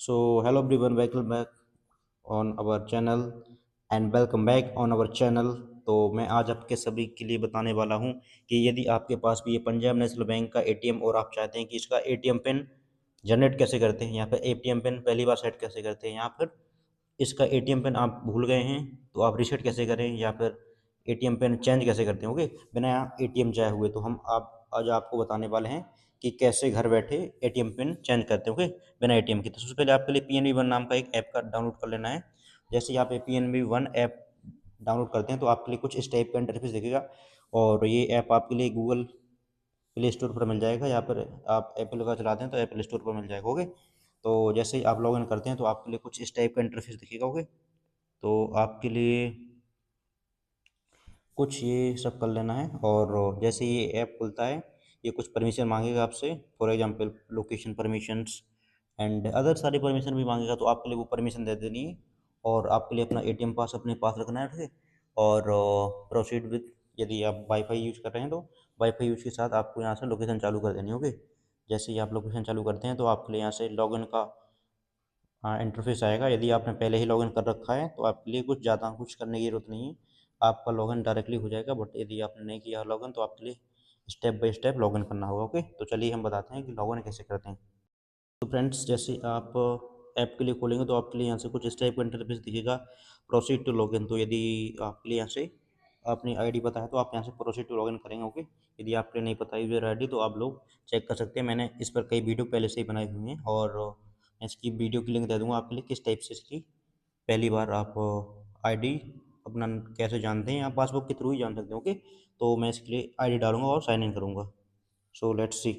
So, hello everyone, welcome back on our channel and welcome back on our channel। तो मैं आज आपके सभी के लिए बताने वाला हूं कि यदि आपके पास भी ये पंजाब नेशनल बैंक का एटीएम और आप चाहते हैं कि इसका एटीएम पिन जनरेट कैसे करते हैं, यहाँ पर एटीएम पिन पहली बार सेट कैसे करते हैं, यहाँ पर इसका एटीएम पिन आप भूल गए हैं तो आप रीसेट कैसे करें, या फिर एटीएम पिन चेंज कैसे करते हैं। ओके, बिना एटीएम जाए हुए तो हम आप आज आपको बताने वाले हैं कि कैसे घर बैठे एटीएम पिन चेंज करते हैं। ओके, बिना एटीएम के। तो सबसे पहले आपके लिए पीएनबी वन नाम का एक ऐप का डाउनलोड कर लेना है। जैसे ही आप पीएनबी वन ऐप डाउनलोड करते हैं तो आपके लिए कुछ इस टाइप का इंटरफेस दिखेगा, और ये ऐप आपके लिए गूगल प्ले स्टोर पर मिल जाएगा, या फिर आप एप्पल का चलाते हैं तो एप्पल स्टोर पर मिल जाएगा। ओके, तो जैसे ही आप लॉगिन करते हैं तो आपके लिए कुछ इस टाइप का इंटरफेस दिखेगा। ओके, तो आपके लिए कुछ ये सब कर लेना है, और जैसे ये ऐप खुलता है ये कुछ परमिशन मांगेगा आपसे, for example location permissions and other सारी परमिशन भी मांगेगा, तो आपके लिए वो परमिशन दे देनी है। और आपके लिए अपना एटीएम पास अपने पास रखना है, ठीक है। और प्रोसीड विद, यदि आप वाईफाई यूज कर रहे हैं तो वाईफाई यूज के साथ आपको यहाँ से लोकेशन चालू कर देनी होगी। जैसे ही आप लोकेशन चालू करते हैं तो आपके लिए यहाँ से लॉगिन का इंटरफेस आएगा। यदि आपने पहले ही लॉगिन कर रखा है तो आपके लिए कुछ ज़्यादा कुछ करने की ज़रूरत नहीं है, आपका लॉगिन डायरेक्टली हो जाएगा। बट यदि आपने नहीं किया लॉगिन तो आपके लिए स्टेप बाय स्टेप लॉगिन करना होगा। ओके, तो चलिए हम बताते हैं कि लॉगिन कैसे करते हैं। तो फ्रेंड्स, जैसे आप ऐप के लिए खोलेंगे तो आपके लिए यहाँ से कुछ इस टाइप का इंटरफेस दिखेगा, प्रोसीड टू लॉगिन। तो यदि आपके लिए यहाँ से अपनी आईडी पता है तो आप यहाँ से प्रोसीड टू लॉगिन करेंगे। ओके, यदि आपके लिए नहीं पता यूजर आईडी तो आप लोग चेक कर सकते हैं, मैंने इस पर कई वीडियो पहले से ही बनाई हुई हैं, और मैं इसकी वीडियो की लिंक दे दूँगा आपके लिए, किस टाइप से इसकी पहली बार आप आईडी अपना कैसे जानते हैं, आप पासबुक के थ्रू ही जान सकते हैं। ओके, तो मैं इसके लिए आईडी डालूंगा और साइन इन करूँगा। So let's see.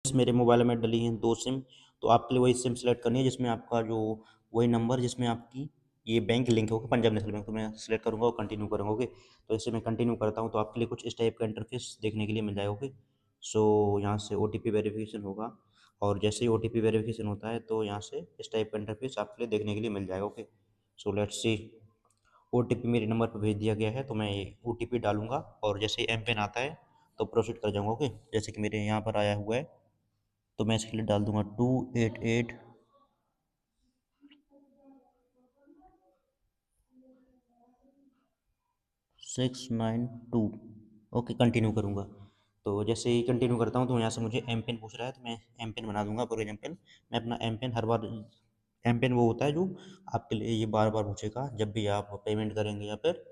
मेरे मोबाइल में डली हैं दो सिम, तो आपके लिए वही सिम सेलेक्ट करनी है जिसमें आपका जो वही नंबर जिसमें आपकी ये बैंक लिंक होगा, पंजाब नेशनल बैंक। तो मैं सेलेक्ट करूँगा और कंटिन्यू करूँगा। ओके, तो इसे मैं कंटिन्यू करता हूँ तो आपके लिए कुछ इस टाइप का इंटरफेस देखने के लिए मिल जाएगा। ओके, सो यहाँ से ओटीपी वेरिफिकेशन होगा, और जैसे ही ओटीपी वेरिफिकेशन होता है तो यहाँ से इस टाइप का इंटरफेस आपके लिए देखने के लिए मिल जाएगा। Okay, so let's see. OTP मेरे नंबर पर भेज दिया गया है तो मैं ये ओटीपी डालूंगा, और जैसे ही एम पिन आता है तो प्रोसीड कर जाऊँगा। ओके, जैसे कि मेरे यहाँ पर आया हुआ है तो मैं इसके लिए डाल दूंगा 288692। ओके, कंटिन्यू करूँगा। तो जैसे ही कंटिन्यू करता हूँ तो यहाँ से मुझे एम पिन पूछ रहा है, तो मैं एम पिन बना दूंगा पूरे एम पिन। मैं अपना एम पिन हर बार, एम पिन वो होता है जो आपके लिए ये बार बार पूछेगा जब भी आप पेमेंट करेंगे या फिर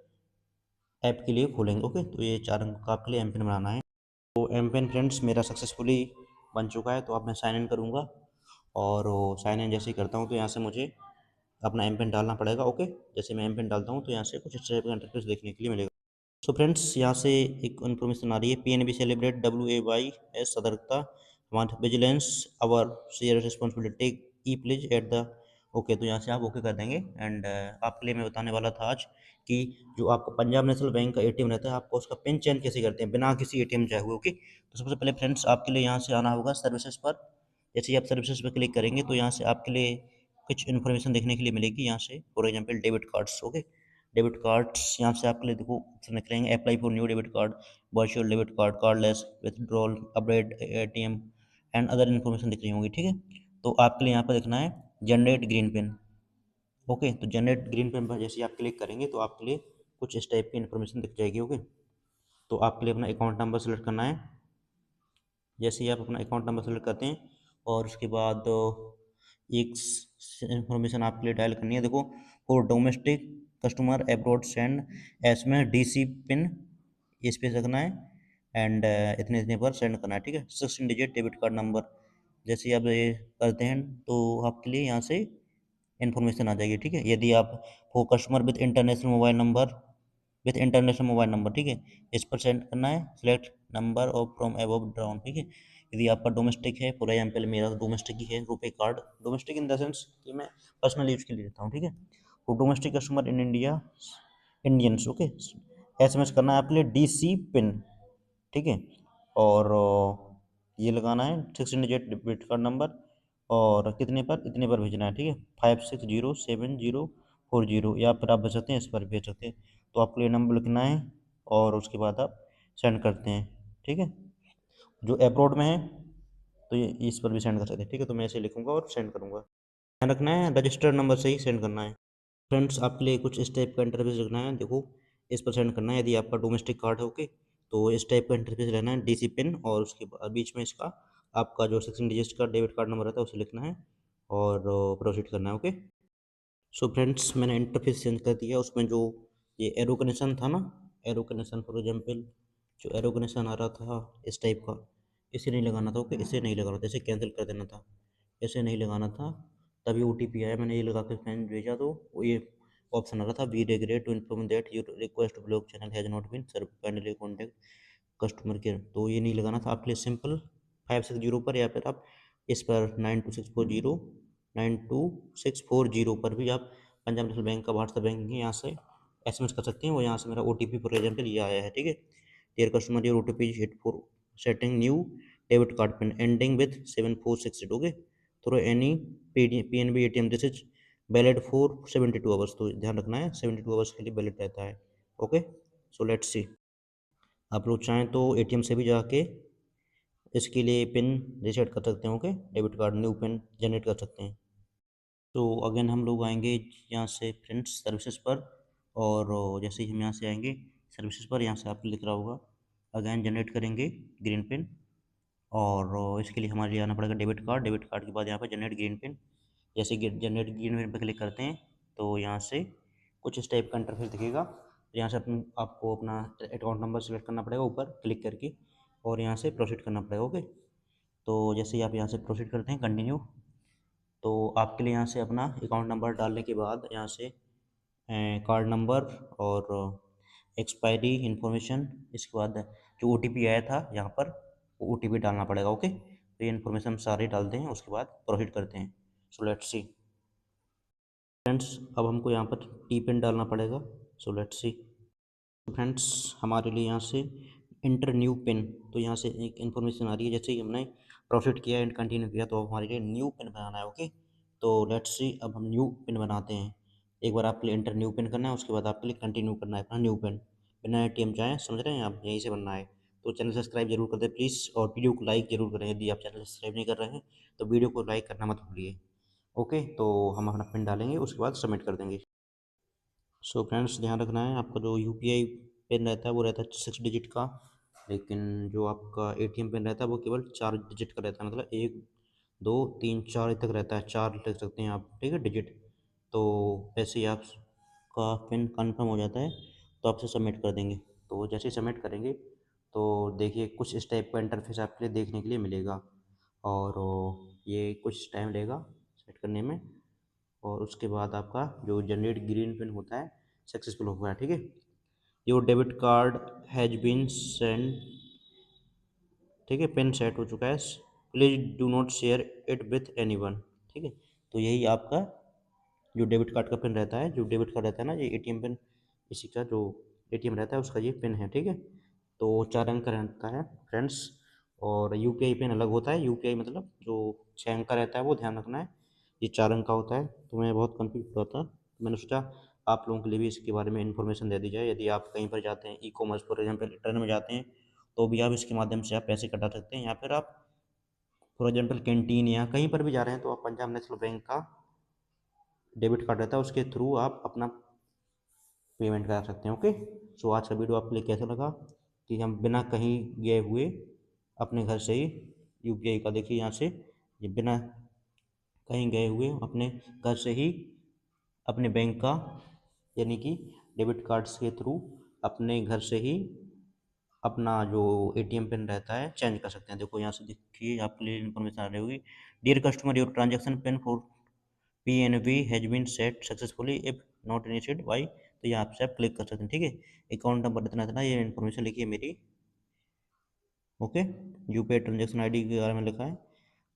ऐप के लिए खोलेंगे। ओके, तो ये 4 अंक का आपके लिए एम पिन बनाना है। तो एम पिन फ्रेंड्स मेरा सक्सेसफुली बन चुका है, तो अब मैं साइन इन करूँगा, और साइन इन जैसे ही करता हूँ तो यहाँ से मुझे अपना एम पिन डालना पड़ेगा। ओके, जैसे मैं एम पिन डालता हूँ तो यहाँ से कुछ इस टाइप का इंटरफेस देखने के लिए मिलेगा। सो फ्रेंड्स, यहाँ से एक इन्फॉर्मेशन आ रही है, पीएनबी सेलिब्रेट WAYS सतर्कता month vigilance our share responsibility ई प्लीज एट द। ओके, तो यहाँ से आप ओके कर देंगे। एंड आपके लिए मैं बताने वाला था आज कि जो आपका पंजाब नेशनल बैंक का एटीएम रहता है आपको उसका पिन चेंज कैसे करते हैं बिना किसी एटीएम जाए हुए। ओके, तो सबसे पहले फ्रेंड्स आपके लिए यहाँ से आना होगा सर्विसेज पर। जैसे ही आप सर्विसेज पर क्लिक करेंगे तो यहाँ से आपके लिए कुछ इन्फॉर्मेशन देखने के लिए मिलेगी, यहाँ से for example debit cards. Okay, debit cards यहाँ से आपके लिए देखो ऑप्शन निकलेंगे, apply for new debit card, virtual debit card, cardless withdrawal, update ATM and other information दिख रही होंगी। ठीक है, तो आपके लिए यहाँ पर देखना है जनरेट ग्रीन पिन। ओके, तो जनरेट ग्रीन पिन पर जैसे ही आप क्लिक करेंगे तो आपके लिए कुछ इस टाइप की इन्फॉर्मेशन दिख जाएगी। ओके, तो आपके लिए अपना अकाउंट नंबर सेलेक्ट करना है। जैसे ही आप अपना अकाउंट नंबर सेलेक्ट करते हैं और उसके बाद एक इन्फॉर्मेशन आपके लिए डायल करनी है, देखो for domestic customer abroad send S में DC पिन ये स्पेस रखना है, एंड इतने इतने पर सेंड करना है। ठीक है, 16 डिजिट डेबिट कार्ड नंबर। जैसे ही आप ये करते हैं तो आपके लिए यहाँ से इन्फॉर्मेशन आ जाएगी। ठीक है, यदि आप for customer with international mobile number, ठीक है, इस पर सेंड करना है, select number of from above down. ठीक है, यदि आपका डोमेस्टिक है, फॉर एग्जाम्पल मेरा डोमेस्टिक ही है, RuPay card, domestic in the sense कि मैं पर्सनल यूज के लिए लेता हूँ। ठीक है, तो domestic customer in India Indians. Okay, SMS करना है आपके लिए DC पिन। ठीक है, और ये लगाना है 16 डिजिट डेबिट कार्ड नंबर, और कितने पर, इतने पर भेजना है। ठीक है, 560740, या फिर आप भेज सकते हैं, इस पर भेज सकते हैं। तो आपको ये नंबर लिखना है और उसके बाद आप सेंड करते हैं। ठीक है, जो अब्रॉड में है तो ये इस पर भी सेंड कर सकते हैं। ठीक है, तो मैं इसे लिखूंगा और सेंड करूंगा। ध्यान रखना है रजिस्टर्ड नंबर से ही सेंड करना है। फ्रेंड्स आपके लिए कुछ इस टाइप का इंटरफेस रखना है, देखो इस पर सेंड करना है। यदि आपका डोमेस्टिक कार्ड है ओके, तो इस टाइप का इंटरफेस रहना है, डीसी पिन, और उसके बीच में इसका आपका जो 16 डिजिट का डेबिट कार्ड नंबर रहता है उसे लिखना है और प्रोसीड करना है ओके। सो फ्रेंड्स मैंने इंटरफेस चेंज कर दिया, उसमें जो ये एरो का निशान था ना, एरो का निशान फॉर एग्जाम्पल जो एरो का निशान आ रहा था इस टाइप का, इसे नहीं लगाना था ओके, इसे नहीं लगाना था, इसे कैंसिल कर देना था, इसे नहीं लगाना था। तभी OTP आया, मैंने ये लगा के फ्रेंड भेजा तो वो ये ऑप्शन आ रहा था, we regret to inform that your request block channel has not been serve, kindly contact customer care. तो ये नहीं लगाना था आपके लिए, सिंपल 560 पर, या फिर आप इस पर 9264 पर भी आप पंजाब नेशनल बैंक का व्हाट्सएप बैंकिंग है, यहाँ से SMS कर सकते हैं, वो यहाँ से मेरा OTP फॉर एग्जाम्पल ये आया है, ठीक है। Dear customer your OTP is hit for setting new debit card pin ending with 7468 okay, through any PNB ATM, this is valid for 72 hours. तो ध्यान रखना है 72 आवर्स के लिए वैलिड रहता है ओके। सो लेट्स सी, आप लोग चाहें तो ATM से भी जाके इसके लिए पिन रीसेट कर सकते हैं okay, debit card new pin generate कर सकते हैं। तो अगेन हम लोग आएंगे यहाँ से फ्रेंड्स सर्विसेज पर, और जैसे ही हम यहाँ से आएंगे सर्विसेज पर, यहाँ से आपको लिख रहा होगा अगेन जनरेट करेंगे ग्रीन पिन, और इसके लिए हमारे लिए आना पड़ेगा डेबिट कार्ड, डेबिट कार्ड के बाद यहाँ पर जनरेट ग्रीन पिन। जैसे जनरेट ग्रीन पिन पर क्लिक करते हैं तो यहाँ से कुछ इस टाइप का इंटरफेस दिखेगा। यहाँ से आपको अपना अकाउंट नंबर सेलेक्ट करना पड़ेगा ऊपर क्लिक करके, और यहाँ से प्रोसीड करना पड़ेगा ओके। तो जैसे ही आप यहाँ से प्रोसीड करते हैं कंटिन्यू, तो आपके लिए यहाँ से अपना अकाउंट नंबर डालने के बाद यहाँ से कार्ड नंबर और एक्सपायरी इंफॉर्मेशन, इसके बाद जो OTP आया था यहाँ पर वो OTP डालना पड़ेगा ओके। तो ये इन्फॉर्मेशन हम सारे डालते हैं, उसके बाद प्रोसीड करते हैं। सो लेट्स सी फ्रेंड्स, अब हमको यहाँ पर टी पिन डालना पड़ेगा। सो लेट्स सी फ्रेंड्स, हमारे लिए यहाँ से इंटर न्यू पिन, तो यहाँ से एक इन्फॉर्मेशन आ रही है, जैसे ही हमने प्रोसीड किया एंड कंटिन्यू किया तो हमारे लिए न्यू पिन बनाना है ओके। तो लेट्स सी अब हम न्यू पिन बनाते हैं। एक बार आपके लिए इंटर न्यू पिन करना है, उसके बाद आपके लिए कंटिन्यू करना है अपना न्यू पिन, बिना ATM जाए, समझ रहे हैं आप, यहीं से बनना है। तो चैनल सब्सक्राइब जरूर कर दें प्लीज़, और वीडियो को लाइक जरूर करें, यदि आप चैनल सब्सक्राइब नहीं कर रहे हैं तो वीडियो को लाइक करना मत भूलिए ओके। तो हम अपना पिन डालेंगे, उसके बाद सबमिट कर देंगे। सो फ्रेंड्स ध्यान रखना है, आपका जो UPI पिन रहता है वो रहता है 6 डिजिट का, लेकिन जो आपका ATM पिन रहता है वो केवल 4 डिजिट का रहता है, मतलब 1 2 3 4 तक रहता है, 4 लिख सकते हैं आप, ठीक है डिजिट। तो ऐसे ही आपका पिन कन्फर्म हो जाता है तो आपसे सबमिट कर देंगे। तो जैसे ही सबमिट करेंगे तो देखिए कुछ इस टाइप का इंटरफेस आपके लिए देखने के लिए मिलेगा, और ये कुछ टाइम लेगा सेट करने में, और उसके बाद आपका जो जनरेट ग्रीन पिन होता है सक्सेसफुल हो गया, ठीक है। Your debit card has been send, ठीक है, पिन सेट हो चुका है, please do not share it with anyone, ठीक है। तो यही आपका जो डेबिट कार्ड का पिन रहता है, जो डेबिट कार्ड रहता है ना, ये ATM पिन, इसी का जो ATM रहता है उसका ये पिन है, ठीक है। तो 4 अंक का रहता है फ्रेंड्स, और UPI पिन अलग होता है, UPI मतलब जो 6 अंक का रहता है वो ध्यान रखना है, ये 4 अंक का होता है। तो मैं बहुत कन्फ्यूज हुआ था, तो मैंने सोचा आप लोगों के लिए भी इसके बारे में इन्फॉर्मेशन दे दी जाए। यदि आप कहीं पर जाते हैं E-कॉमर्स फॉर एग्जाम्पल ट्रेन में जाते हैं तो भी आप इसके माध्यम से आप पैसे कटा सकते हैं, या फिर आप फॉर एग्जाम्पल कैंटीन या कहीं पर भी जा रहे हैं तो आप पंजाब नेशनल बैंक का डेबिट कार्ड रहता है उसके थ्रू आप अपना पेमेंट करा सकते हैं ओके। सो आज का वीडियो आपके लिए कैसा लगा, कि हम बिना कहीं गए हुए अपने घर से ही UPI का, देखिए यहाँ से ये बिना कहीं गए हुए अपने घर से ही अपने बैंक का, यानी कि डेबिट कार्ड्स के थ्रू अपने घर से ही अपना जो ATM पिन रहता है चेंज कर सकते हैं। देखो यहाँ से देखिए आपके लिए इन्फॉर्मेशन आ रही होगी, dear customer your transaction pin for PNB has been set successfully if not initiated by, तो यहाँ से आप क्लिक कर सकते हैं, ठीक है। अकाउंट नंबर इतना इतना, ये इन्फॉर्मेशन लिखी है मेरी ओके, UPI ट्रांजेक्शन ID के बारे में लिखा है,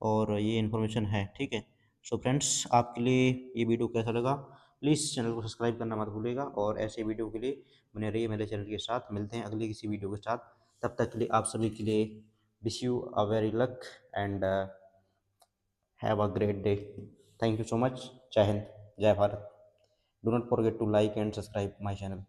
और ये इन्फॉर्मेशन है, ठीक है। सो फ्रेंड्स आपके लिए ये वीडियो कैसा लगा, प्लीज़ चैनल को सब्सक्राइब करना मत भूलिएगा, और ऐसे वीडियो के लिए बने रहिए मेरे चैनल के साथ। मिलते हैं अगली किसी वीडियो के साथ, तब तक के लिए आप सभी के लिए wish you a very luck and have a great day. Thank you so much. जय हिंद, जय Bharat. Do not forget to like and subscribe my channel.